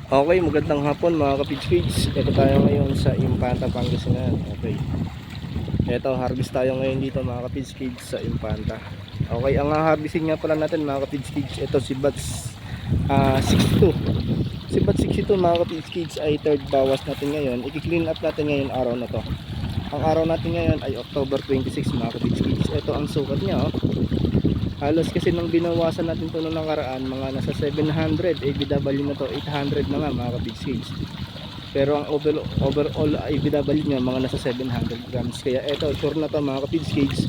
Okay, magandang hapon mga ka-Pids. Ito tayo ngayon sa Impanta, Pangasinan. Okay. Ito, harvest tayo ngayon dito mga ka-Pids sa Impanta. Okay, ang harvesting nga pala natin mga ka-Pids, ito si Bats 62. Si Bats 62 mga ka-Pids ay third bawas natin ngayon. I-clean up natin ngayon araw na to. Ang araw natin ngayon ay October 26 mga ka-Pids. Ito ang sukat niya, oh. Halos kasi nung binawasan natin ito nung nakaraan, mga nasa 700, ABW na to 800 na nga mga ka-Pids. Pero ang overall ABW niya mga nasa 700 grams. Kaya eto, sure na to mga ka-Pids.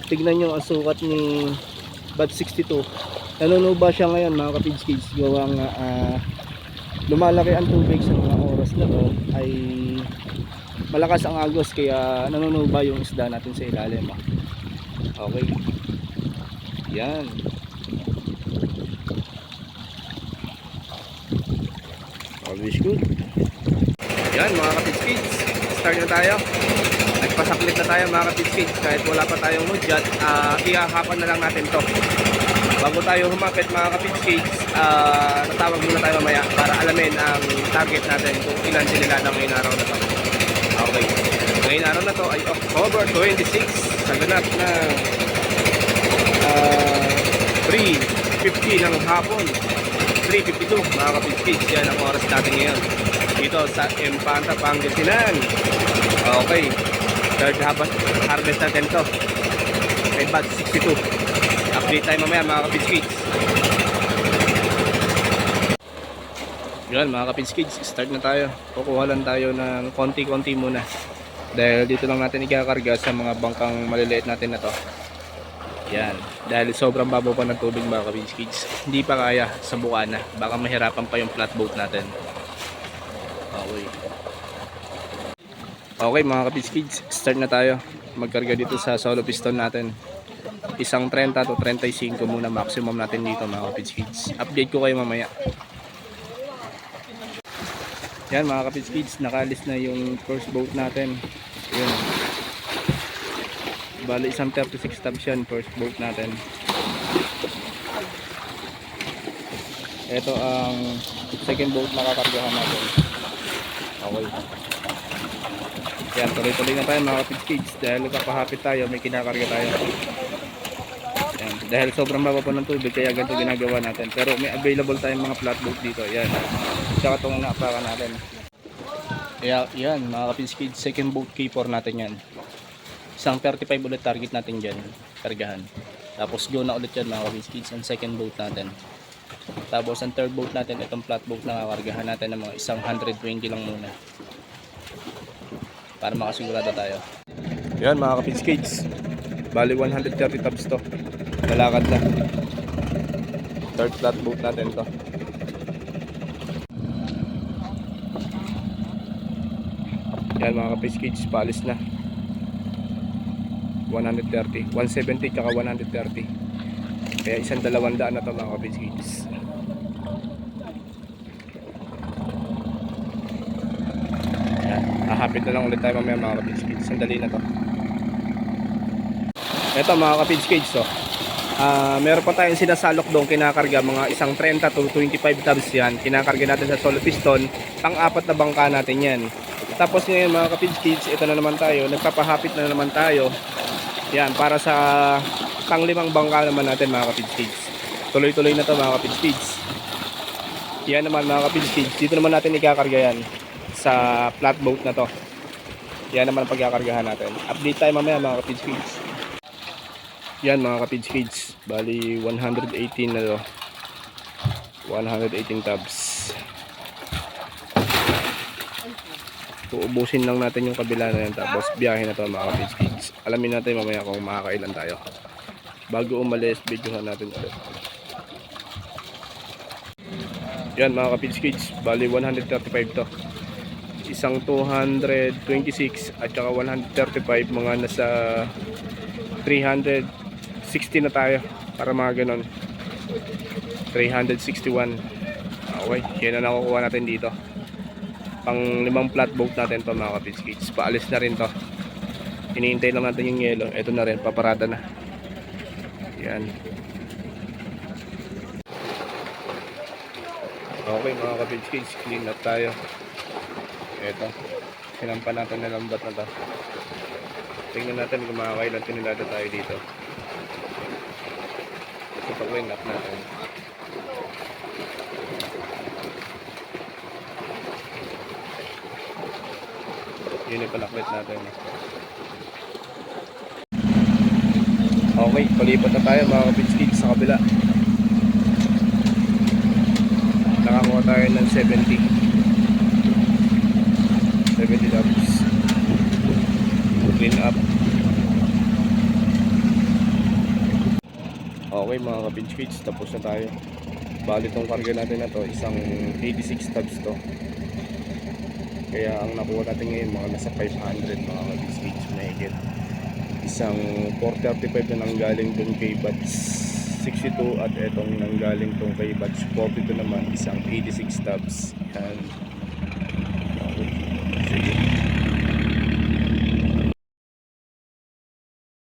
Tignan nyo ang sukat ni Bad 62. Nanunuba siya ngayon mga ka-Pids. Gawa nga lumalaki ang tubig sa mga oras na to, ay malakas ang agos, kaya nanunuba yung isda natin sa ilalim. Okay. Yan. Always good. Yan mga ka-Pids. Start na tayo. Nagpasaklit na tayo mga ka-Pids. Kahit wala pa tayong mudjat, ihahapan na lang natin to. Bago tayo humapit mga ka-Pids, tatawag muna tayo mamaya para alamin ang target natin kung ilan sinilada ngayong araw na to. Okay. Ngayong araw na to ay October 26. Sa ganap na 3:50 ng hapon, 3:52 mga ka-Pids. Yan ang oras natin ngayon dito sa Impanta, Pangasinan. Okay, third harvest natin to kay Bad 62. Update tayo mamaya mga ka-Pids. Yan mga ka-Pids, start na tayo. Kukuha lang tayo ng konti-konti muna dahil dito lang natin ikakarga sa mga bangkang maliliit natin na to. Yan, dahil sobrang babaw pa ng tubig mga ka-Pids. Hindi pa kaya sa bukana. Baka mahirapan pa yung flatboat natin. Okay. Okay mga ka-Pids, start na tayo. Magkarga dito sa solo piston natin. Isang 30 to 35 muna maximum natin dito mga ka-Pids. Update ko kayo mamaya. Yan mga ka-Pids, nakalis na yung first boat natin. Yun. Bali isang 36 tubs yan, first boat natin. Ito ang second boat na kakargahan natin. Okay. Yan, tuloy-tuloy na tayo mga ka-Pids dahil kapahapit tayo, may kinakarga tayo. Yan, dahil sobrang baba pa ng tubig kaya ganito ginagawa natin. Pero may available tayong mga flatboat dito. Yan. Tsaka itong naapakan natin. Kaya yan mga ka-Pids, second boat K4 natin yan. Isang 35 ulit target natin dyan, kargahan. Tapos go na ulit yan mga ka-Pids ang second boat natin. Tapos ang third boat natin, itong flat boat na kakargahan natin ng mga isang 120 lang muna para makasigurado tayo. Yan mga ka-Pids, bali 130 tubs to, lalakad na. Third flat boat natin to. Yan mga ka-Pids, paalis na. 130, 170 tsaka 130. Kaya isang 200 na to mga ka-Pids. Yan, hahapit na lang ulit tayo mamaya mga ka-Pids. Sandali na to. Ito mga ka-Pids, oh. Meron pa tayong sinasalok doon kinakarga, mga isang 30 to 25 tubs yan. Kinakarga natin sa solo piston, pang-apat na bangka natin yan. Tapos ngayon mga ka-Pids, ito na naman tayo, nagpapahapit na naman tayo. Yan, para sa pang-5 bangka naman natin mga ka-Pids. Tuloy-tuloy na to mga ka-Pids. Yan naman mga ka-Pids, dito naman natin ikakarga yan sa flatboat na to. Yan naman ang pagkakargahan natin. Update tayo mamaya mga ka-Pids. Yan mga ka-Pids, bali 118 na to. 118 tubs. Uubusin lang natin yung kabila na yan, tapos biyahe na to mga ka-Pids. Alamin natin mamaya kung makakailan tayo. Bago umalis, videohan natin ulit. Yan mga ka-Pids, bali 135 to. Isang 226 at saka 135, mga nasa 360 na tayo para mga ganon. 361. Okay, yan na nakukuha natin dito. Pang 5 flatboat natin to mga ka-Pids. Paalis na rin to. Hinihintay lang natin yung yelo. Ito na rin, paparada na. Yan. Okay mga ka-page kids, clean up tayo. Eto, sinampan natin na lambat na to. Tingnan natin kung makakailan tinilada tayo dito. Ito clean up natin. Yun yung panaklit natin. Okay, palipat na tayo mga ka-page kids sa kabila. Nakakuha tayo ng 70 dubs. Clean up. Okay mga ka-pinch feeds, tapos na tayo. Bali itong karga natin na to, isang 86 tubs to. Kaya ang nakuha natin ngayon mga nasa 500 mga ka-pinch feeds mahigit. Isang 435 na nanggaling dun kay Bats 62 at etong nanggaling tong kay Batch 42 naman isang 86 tubs. Yan.